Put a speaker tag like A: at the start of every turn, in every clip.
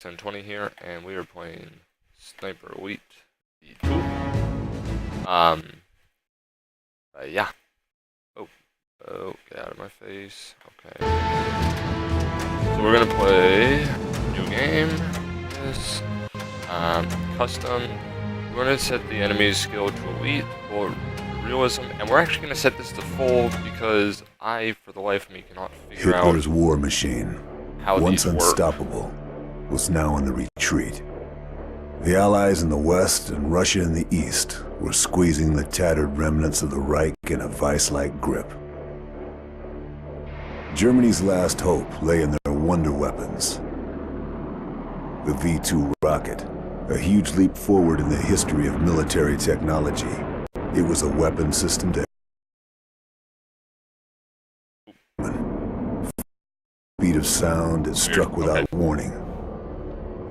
A: 1020 here, and we are playing Sniper Elite V2. Yeah. Oh, get out of my face. Okay. So we're gonna play new game. This custom. We're gonna set the enemy's skill to elite or realism, and we're actually gonna set this to full because I, for the life of me, cannot figure out
B: Hitler's war machine,
A: how
B: once
A: these work.
B: unstoppable, was now in the retreat. The Allies in the west and Russia in the east were squeezing the tattered remnants of the Reich in a vice-like grip. Germany's last hope lay in their wonder weapons. The V2 rocket, a huge leap forward in the history of military technology. It was a weapon system to speed of sound, it struck without warning.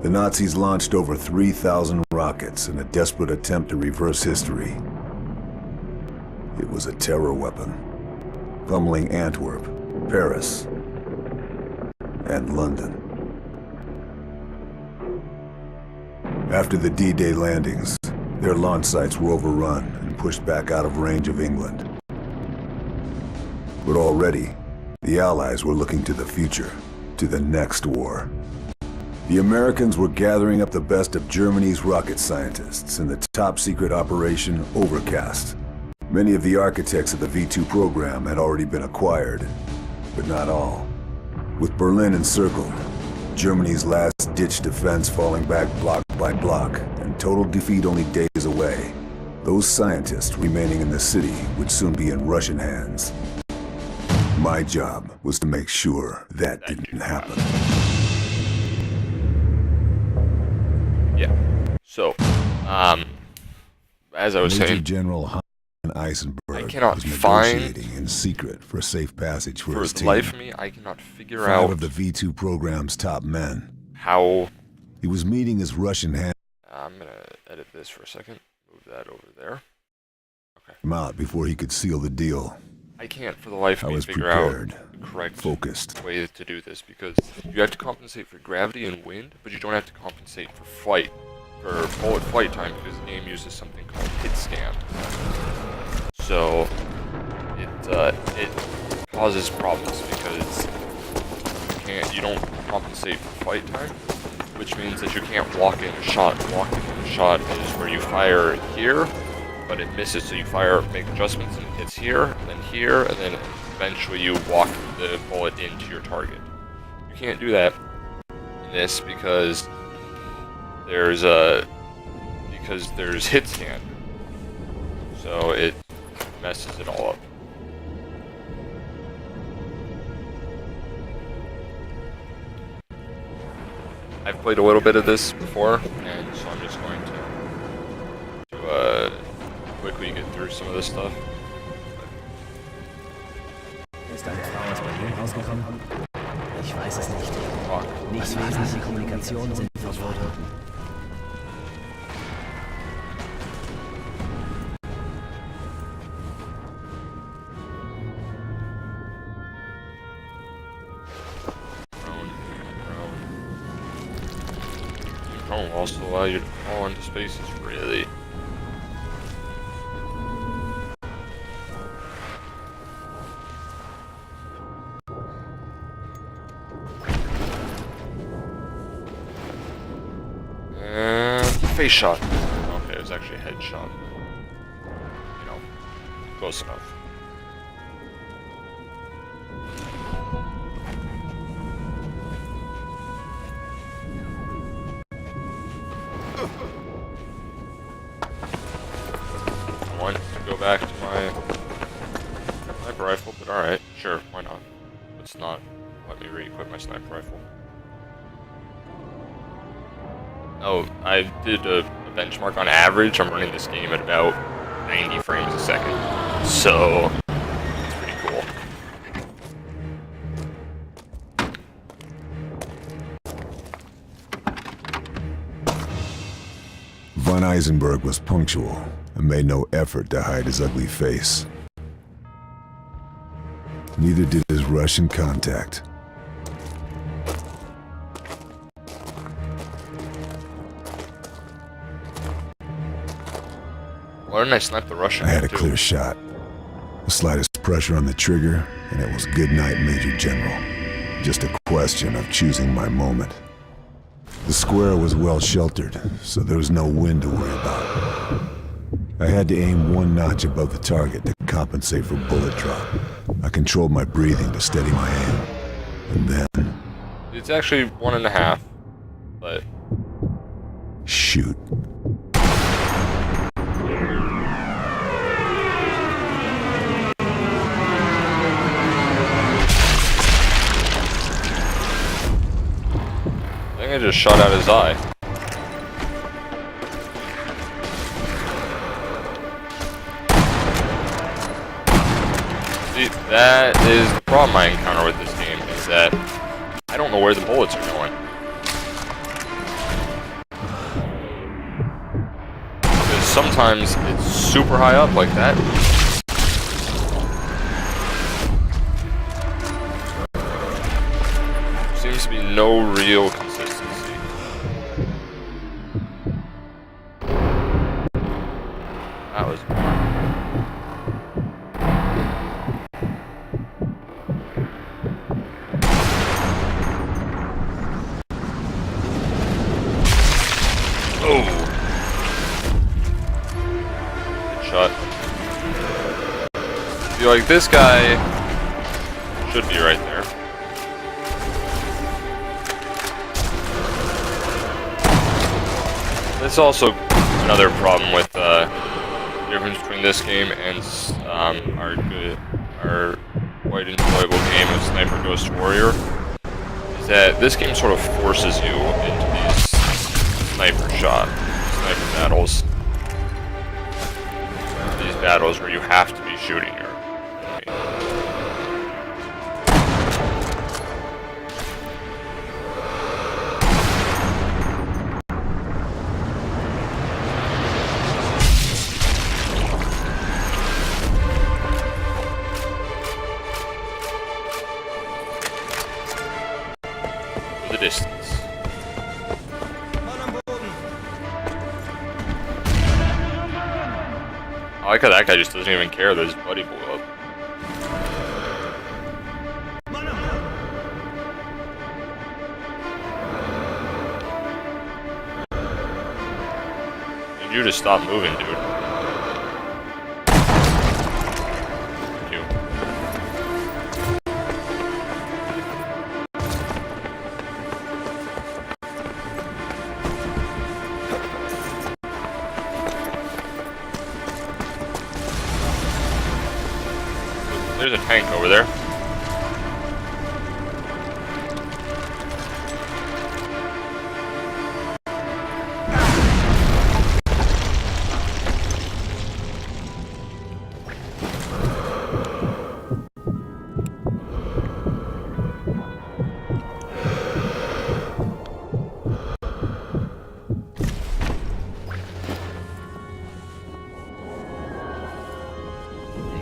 B: The Nazis launched over 3,000 rockets in a desperate attempt to reverse history. It was a terror weapon, pummeling Antwerp, Paris, and London. After the D-Day landings, their launch sites were overrun and pushed back out of range of England. But already, the Allies were looking to the future, to the next war. The Americans were gathering up the best of Germany's rocket scientists in the top-secret Operation Overcast. Many of the architects of the V2 program had already been acquired, but not all. With Berlin encircled, Germany's last-ditch defense falling back block by block, and total defeat only days away, those scientists remaining in the city would soon be in Russian hands. My job was to make sure that didn't happen.
A: Yeah. So, as I was
B: Major
A: saying,
B: General Eisenberg
A: I cannot
B: was
A: find,
B: negotiating in secret for safe passage for
A: for
B: his
A: the
B: team.
A: life of me, I cannot figure
B: 5
A: out
B: of the V2 program's top men.
A: how.
B: He was meeting his Russian hand
A: I'm gonna edit this for a second. Move that over there. Okay.
B: out before he could seal the deal.
A: I can't, for the life of
B: I
A: me,
B: was
A: figure
B: prepared,
A: out the correct
B: focused.
A: way to do this because you have to compensate for gravity and wind, but you don't have to compensate for flight, for bullet flight time, because the game uses something called hit scan. So it causes problems because you don't compensate for flight time, which means that you can't walk in a shot. Walking in a shot is where you fire here, but it misses, so you make adjustments, and it hits here, and then eventually you walk the bullet into your target. You can't do that in this because there's hit scan, so it messes it all up. I've played a little bit of this before, and so I'm just going to quickly get through some of this stuff.
C: Ist eine Frau aus Berlin rausgekommen? Ich weiß es nicht.
A: Fuck.
C: Nicht wesentliche Kommunikationen sind verboten.
A: Prone will also allow you to fall into spaces, really. And face shot. Okay, it was actually a headshot. You know, close enough. I want to go back to my sniper rifle, but alright, sure, why not? Let's not let me re-equip my sniper rifle. Oh, I did a benchmark on average. I'm running this game at about 90 frames a second, so it's pretty cool.
B: Von Eisenberg was punctual and made no effort to hide his ugly face. Neither did his Russian contact.
A: Why didn't I snipe the Russian
B: I had a
A: too?
B: clear shot. The slightest pressure on the trigger, and it was good night, Major General. Just a question of choosing my moment. The square was well sheltered, so there was no wind to worry about. I had to aim one notch above the target to compensate for bullet drop. I controlled my breathing to steady my aim. And then...
A: It's actually 1.5, but...
B: shoot.
A: I think I just shot out his eye. See, that is the problem I encounter with this game, is that I don't know where the bullets are going. Because sometimes it's super high up like that. Seems to be no real consistency. That was oh. Good shot. Feel like this guy should be right there. That's also another problem with the difference between this game and our quite enjoyable game of Sniper Ghost Warrior, is that this game sort of forces you into these sniper battles. These battles where you have to be shooting your enemy. The distance. I like how that guy just doesn't even care that his buddy blew up. Need you to stop moving, dude. Thank you. There's a tank over there.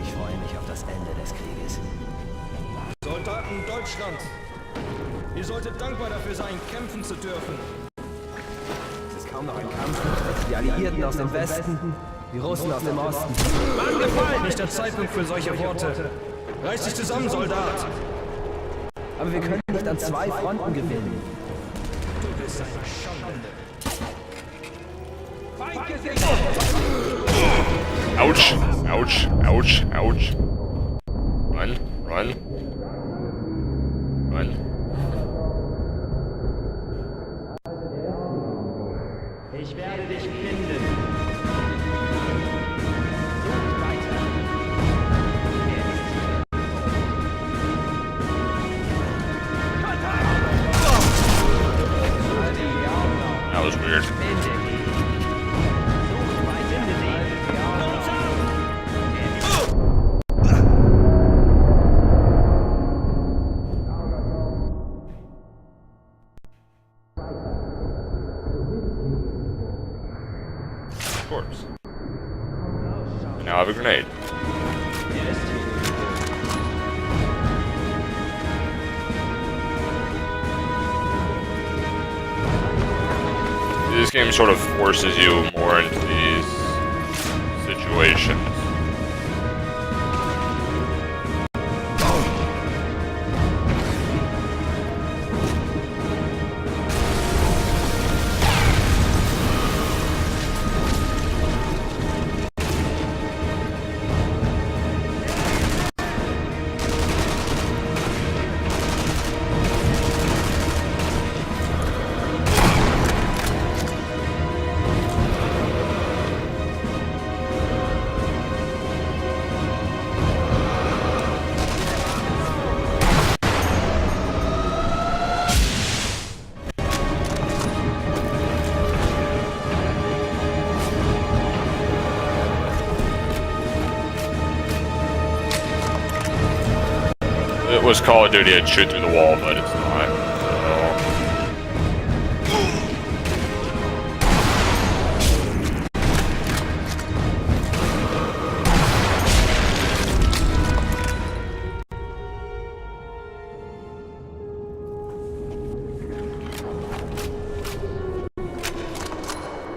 C: Ich freue mich auf das Ende des Krieges.
D: Soldaten Deutschlands, ihr solltet dankbar dafür sein, kämpfen zu dürfen.
C: Es ist kaum noch ein Kampf. Die Alliierten aus dem Westen, die Russen aus dem Osten.
D: Mann gefallen! Nicht der Zeitpunkt für solche Worte. Reiß dich zusammen, Soldat!
C: Aber wir können nicht an zwei Fronten gewinnen.
D: Du bist eine Schande.
A: Ouch! Ouch! Ouch! Ouch! Run! Run! Run!
E: Ich werde dich finden. Sucht weiter.
A: That was weird. Corpse. And now I have a grenade. This game sort of forces you more into these situations. It was Call of Duty, I'd shoot through the wall, but it's not.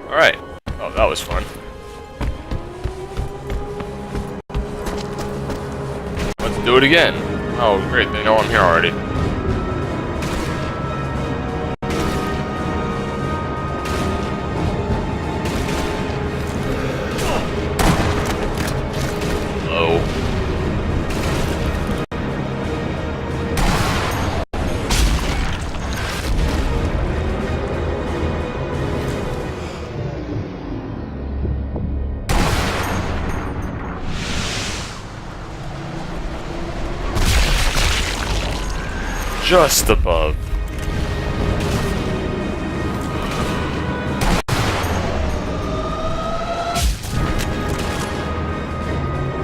A: Alright. Oh, that was fun. Let's do it again. Oh, great, they know I'm here already. Hello. Just above.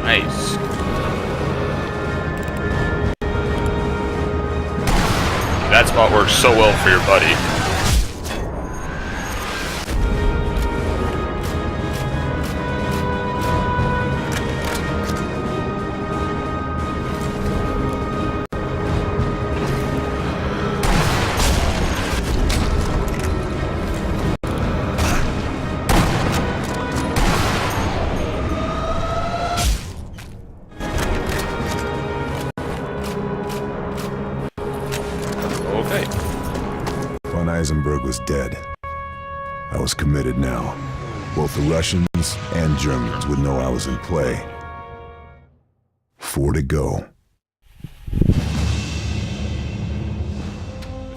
A: Nice. That spot works so well for your buddy. Okay.
B: Von Eisenberg was dead. I was committed now. Both the Russians and Germans would know I was in play. 4 to go.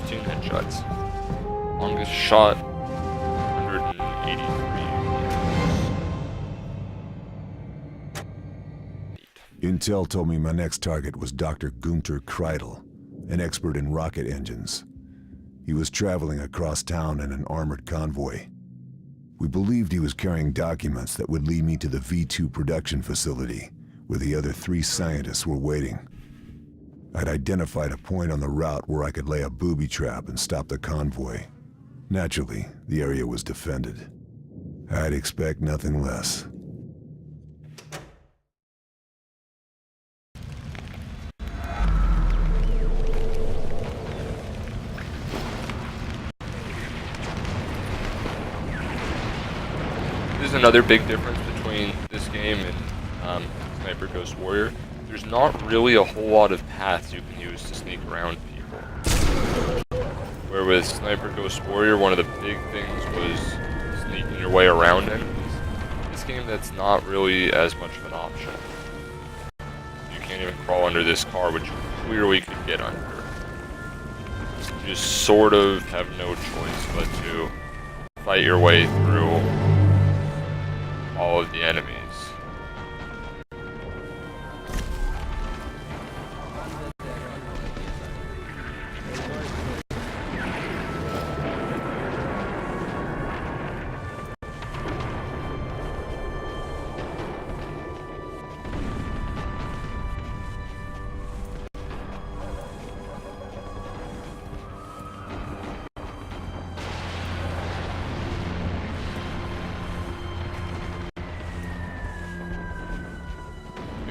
A: 15 headshots. Longest shot, 183.
B: Intel told me my next target was Dr. Gunter Kreidel, an expert in rocket engines. He was traveling across town in an armored convoy. We believed he was carrying documents that would lead me to the V2 production facility, where the other 3 scientists were waiting. I'd identified a point on the route where I could lay a booby trap and stop the convoy. Naturally, the area was defended. I'd expect nothing less.
A: This is another big difference between this game and Sniper Ghost Warrior. There's not really a whole lot of paths you can use to sneak around people. Where with Sniper Ghost Warrior, one of the big things was sneaking your way around enemies. This game, that's not really as much of an option. You can't even crawl under this car, which you clearly could get under. You just sort of have no choice but to fight your way through all of the enemies.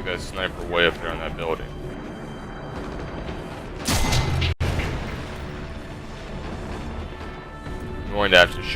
A: That sniper way up there in that building. I'm going to have to shoot